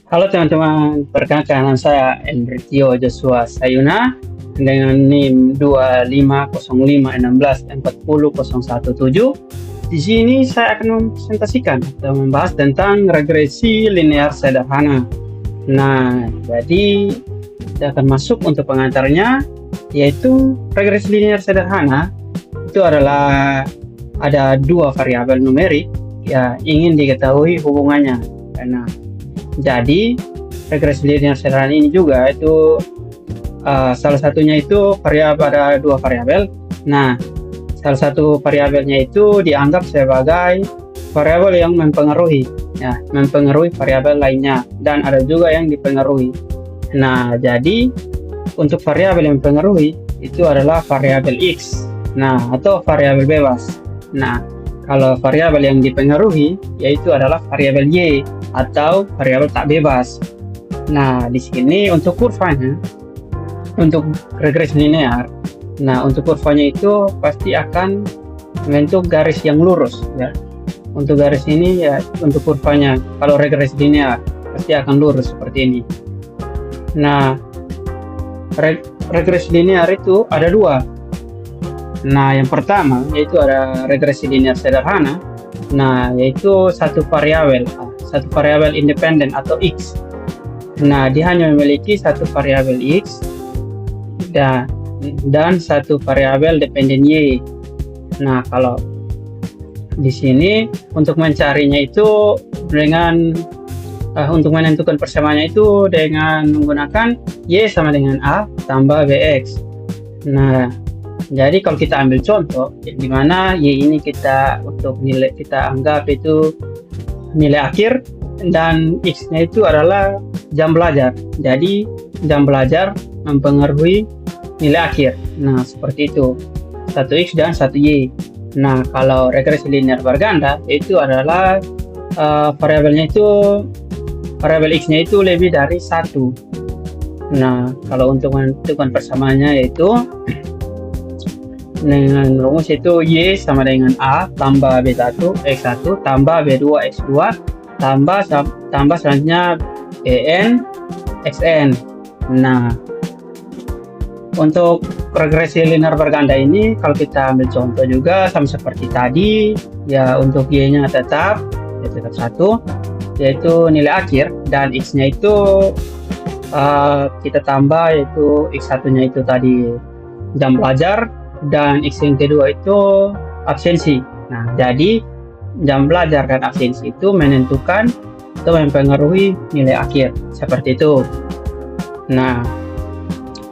Halo teman-teman, perkenalkan nama saya Enrico Joshua Sayuna dengan NIM 25051640017. Di sini saya akan mempresentasikan atau membahas tentang regresi linear sederhana. Nah, jadi kita akan masuk untuk pengantarnya, yaitu regresi linear sederhana itu adalah ada dua variabel numerik ya ingin diketahui hubungannya. Jadi regresi linear sederhana ini juga itu salah satunya itu pada dua variabel. Nah, salah satu variabelnya itu dianggap sebagai variabel yang mempengaruhi variabel lainnya, dan ada juga yang dipengaruhi. Nah, jadi untuk variabel yang mempengaruhi itu adalah variabel X, atau variabel bebas. Nah, kalau variabel yang dipengaruhi yaitu adalah variabel Y atau variabel tak bebas. Nah, di sini untuk kurvanya, untuk regresi linear, untuk kurvanya itu pasti akan membentuk garis yang lurus ya. Untuk garis ini ya, untuk kurvanya kalau regresi linear pasti akan lurus seperti ini. Nah, regresi linear itu ada dua. Nah, yang pertama yaitu ada regresi linear sederhana. Nah, yaitu satu variabel independen atau X. Nah, dia hanya memiliki satu variabel X dan satu variabel dependen Y. Nah, kalau di sini untuk mencarinya itu untuk menentukan persamaannya itu dengan menggunakan Y sama dengan A tambah BX. Nah, jadi kalau kita ambil contoh di mana Y ini kita anggap itu nilai akhir dan X-nya itu adalah jam belajar. Jadi jam belajar mempengaruhi nilai akhir. Nah, seperti itu. Satu X dan satu Y. Nah, kalau regresi linear berganda itu adalah variabel X-nya itu lebih dari satu. Nah, kalau untuk menentukan persamaannya yaitu dengan rumus itu Y sama dengan A tambah B1 X1 tambah B2 X2 tambah selanjutnya BN XN. Nah, untuk regresi linear berganda ini kalau kita ambil contoh juga sama seperti tadi ya, untuk Y-nya tetap 1 yaitu nilai akhir, dan X-nya itu kita tambah yaitu X1-nya itu tadi jam belajar, dan X yang kedua itu absensi. Nah, jadi jam belajar dan absensi itu menentukan atau mempengaruhi nilai akhir seperti itu. Nah,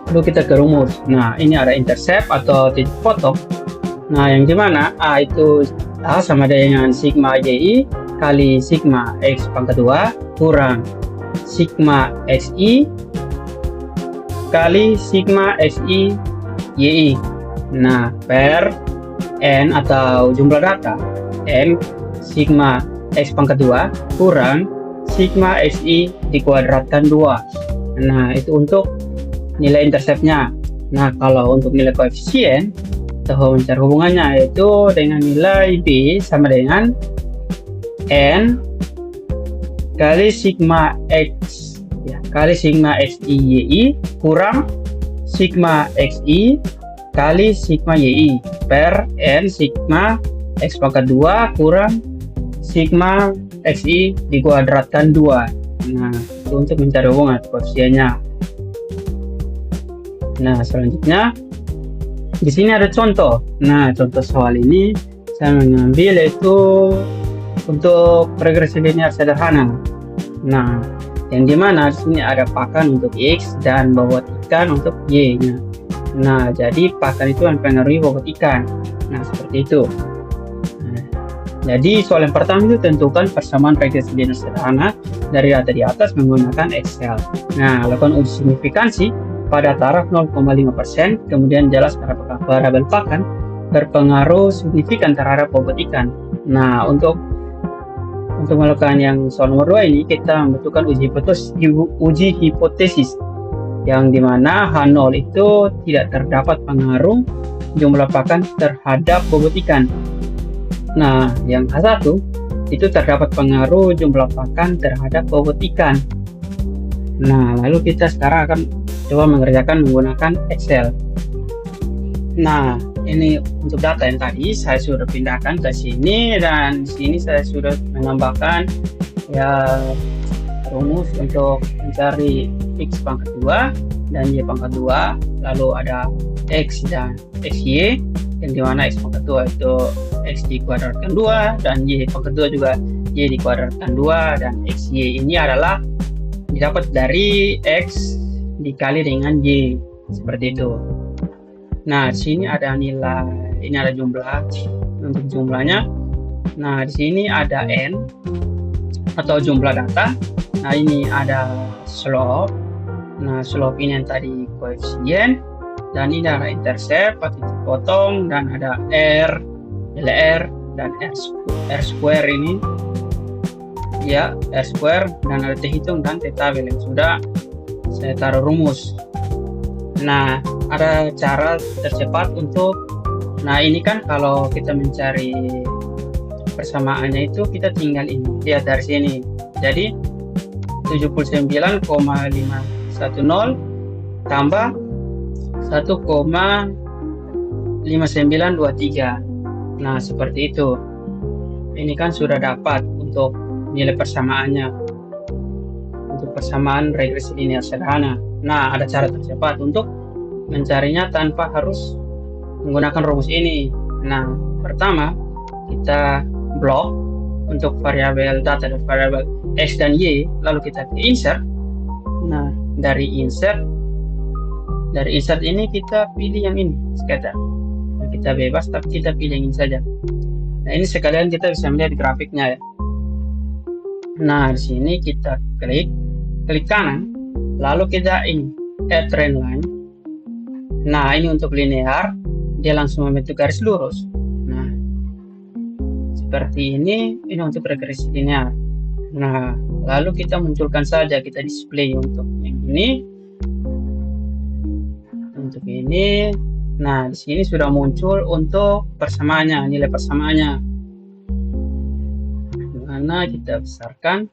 lalu kita ke rumus. Nah, ini ada intercept atau titik potong. Nah, yang dimana A itu sama dengan sigma YI kali sigma X pangkat 2 kurang sigma XI kali sigma XI YI. Nah, per N atau jumlah data N sigma X pangkat 2 kurang sigma XI dikuadratkan 2. Nah, itu untuk nilai interceptnya. Nah, kalau untuk nilai koefisien atau mencari hubungannya yaitu dengan nilai B sama dengan N kali sigma X kali sigma XI YI kurang sigma XI kali sigma YI per N sigma X pangkat 2 kurang sigma XI dikuadratkan 2. Nah, itu untuk mencari hubungan koefisiennya. Nah, selanjutnya di sini ada contoh. Nah, contoh soal ini saya mengambil yaitu untuk regresi linear sederhana. Nah, yang dimana di sini ada pakan untuk X dan bobot ikan untuk Y-nya. Nah, jadi pakan itu mempengaruhi bobot ikan. Nah, seperti itu. Nah, jadi soal yang pertama itu tentukan persamaan regresi linear sederhana dari data di atas menggunakan Excel. Nah, lakukan uji signifikansi pada taraf 0,5%, kemudian jelaskan apakah variabel pakan berpengaruh signifikan terhadap bobot ikan. Nah, untuk melakukan yang soal nomor 2 ini kita membutuhkan uji hipotesis yang dimana H0 itu tidak terdapat pengaruh jumlah pakan terhadap bobot ikan. Nah, yang H1 itu terdapat pengaruh jumlah pakan terhadap bobot ikan. Nah, lalu kita sekarang akan coba mengerjakan menggunakan Excel. Nah, ini untuk data yang tadi saya sudah pindahkan ke sini, dan di sini saya sudah menambahkan ya rumus untuk mencari X pangkat 2 dan Y pangkat 2, lalu ada X dan XY, yang dimana X pangkat 2 itu X dikuadratkan 2, dan Y pangkat 2 juga Y dikuadratkan 2, dan XY ini adalah didapat dari X dikali dengan Y, seperti itu. Nah, di sini ada nilai, ini ada jumlah untuk jumlahnya. Nah, di sini ada N atau jumlah data. Nah, ini ada slope. Nah, slope ini yang tadi koefisien, dan ini ada intercept atau titik potong, dan ada R, LR, dan R square ini. Ya, R square, dan ada T hitung dan T tabel yang sudah saya taruh rumus. Nah, ada cara tercepat untuk, nah ini kan kalau kita mencari persamaannya itu kita tinggal ini, lihat dari sini. Jadi 79,510 tambah 1,5923. Nah, seperti itu. Ini kan sudah dapat untuk nilai persamaannya, untuk persamaan regresi linear sederhana. Nah, ada cara tercepat untuk mencarinya tanpa harus menggunakan rumus ini. Nah, pertama kita blok untuk variabel data dan variabel X dan Y, lalu kita ke insert. Nah, dari insert ini kita pilih yang ini, scatter. Nah, kita bebas, tapi kita pilih yang ini saja. Nah, ini sekalian kita bisa melihat grafiknya ya. Nah, di sini kita klik kanan, lalu kita ini add trend line. Nah, ini untuk linear, dia langsung membentuk garis lurus. Nah, seperti ini untuk regresi linear. Nah, lalu kita munculkan saja, kita display untuk yang ini, untuk ini. Nah, di sini sudah muncul untuk persamaannya, nilai persamaannya. Mana kita besarkan.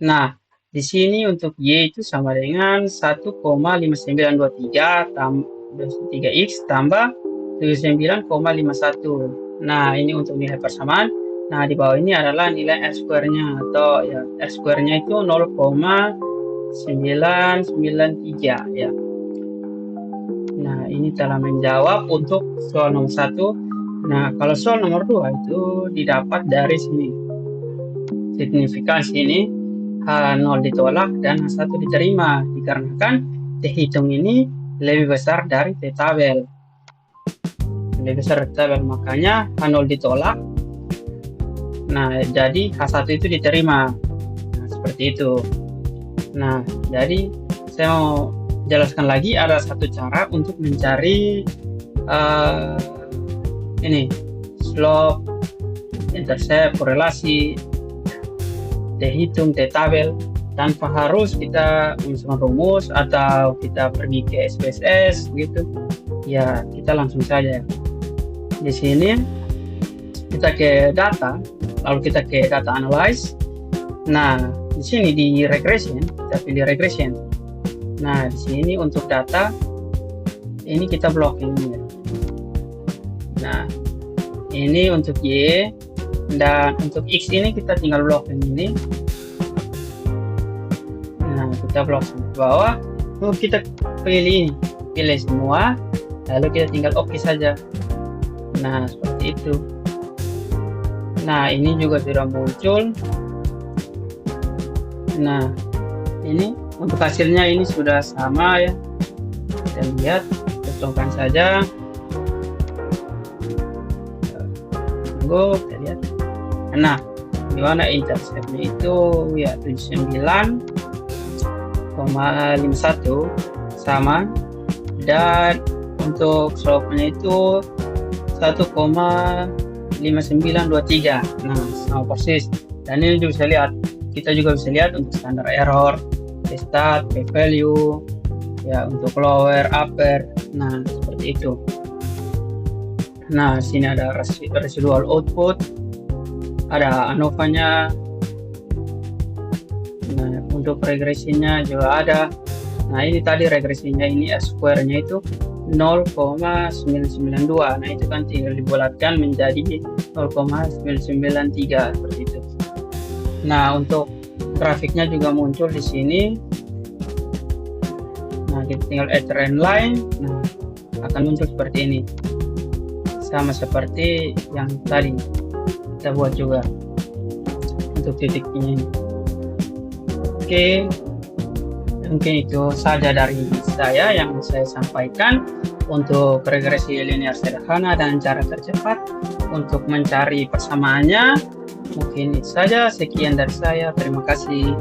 Nah, di sini untuk Y itu sama dengan 1,5923 3X tambah 79,51. Nah, ini untuk nilai persamaan. Nah, di bawah ini adalah nilai R square-nya, atau ya R square-nya itu 0,993 ya. Nah, ini telah menjawab untuk soal nomor 1. Nah, kalau soal nomor 2 itu didapat dari sini. Signifikansi ini H0 ditolak dan H1 diterima, dikarenakan T hitung ini lebih besar dari T tabel. Lebih besar dari T tabel, makanya H0 ditolak. Nah, jadi H1 itu diterima. Nah, seperti itu. Nah, jadi saya mau jelaskan lagi, ada satu cara untuk mencari ini slope, intercept, korelasi, T hitung, T tabel, tanpa harus kita memasukkan rumus atau kita pergi ke SPSS gitu. Ya, kita langsung saja. Di sini kita ke data, lalu kita ke data analyze. Nah, di sini di regression, kita pilih regression. Nah, di sini untuk data ini kita blocking ya. Nah, ini untuk Y, dan untuk X ini kita tinggal blocking ini. Nah, kita blok ke bawah, lalu kita pilih ini, pilih semua, lalu kita tinggal oke saja. Nah, seperti itu. Nah, ini juga sudah muncul. Nah, ini untuk hasilnya ini sudah sama ya. Kita lihat, cocokkan saja. Tunggu, kita lihat. Nah, di mana interceptnya itu ya 79,51 sama, dan untuk slope-nya itu 1,5923. Nah, sama persis. Dan ini juga bisa lihat, kita juga bisa lihat untuk standar error, T-stat, p-value, ya untuk lower, upper. Nah, seperti itu. Nah, sini ada residual output, ada ANOVA-nya. Nah, untuk regresinya juga ada. Nah, ini tadi regresinya ini square-nya itu 0,992. Nah, itu kan tinggal dibulatkan menjadi 0,993 seperti itu. Nah, untuk grafiknya juga muncul di sini. Nah, kita tinggal add trend line. Nah, akan muncul seperti ini. Sama seperti yang tadi kita buat juga untuk titiknya ini. Oke, mungkin itu saja dari saya yang saya sampaikan untuk regresi linear sederhana dan cara tercepat untuk mencari persamaannya. Mungkin itu saja, sekian dari saya, terima kasih.